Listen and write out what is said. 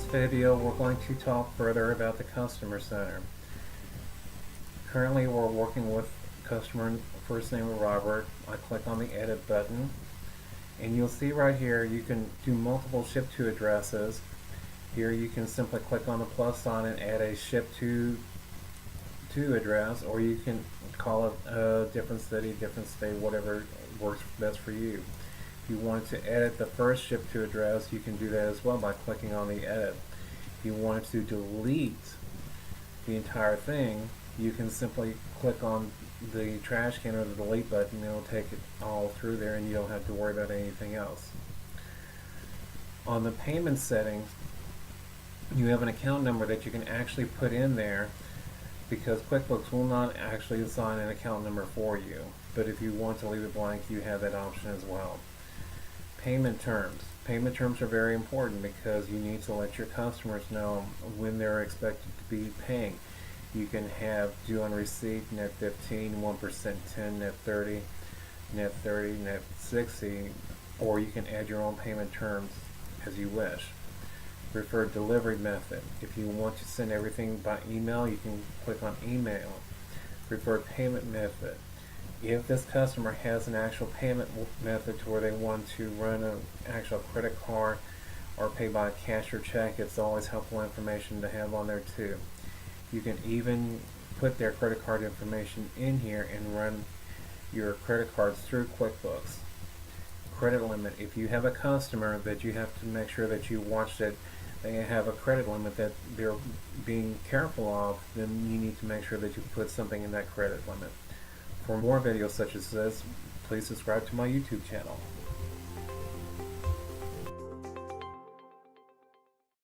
video, we're going to talk further about the customer center. Currently, we're working with customer first name Robert. I click on the edit button, and you'll see right here you can do multiple ship to addresses. Here you can simply click on the plus sign and add a ship to address, or you can call it a different city, different state, whatever works best for you. If you wanted to edit the first ship to address, you can do that as well by clicking on the edit. If you wanted to delete the entire thing, you can simply click on the trash can or the delete button, and it'll take it all through there and you don't have to worry about anything else. On the payment settings, you have an account number that you can actually put in there, because QuickBooks will not actually assign an account number for you. But if you want to leave it blank, you have that option as well. Payment terms. Payment terms are very important because you need to let your customers know when they're expected to be paying. You can have due on receipt, net 15, 1% 10, net 30, net 30, net 60, or you can add your own payment terms as you wish. Preferred delivery method. If you want to send everything by email, you can click on email. Preferred payment method. If this customer has an actual payment method to where they want to run an actual credit card or pay by cash or check, it's always helpful information to have on there too. You can even put their credit card information in here and run your credit cards through QuickBooks. Credit limit. If you have a customer that you have to make sure that you watch that they have a credit limit that they're being careful of, then you need to make sure that you put something in that credit limit. For more videos such as this, please subscribe to my YouTube channel.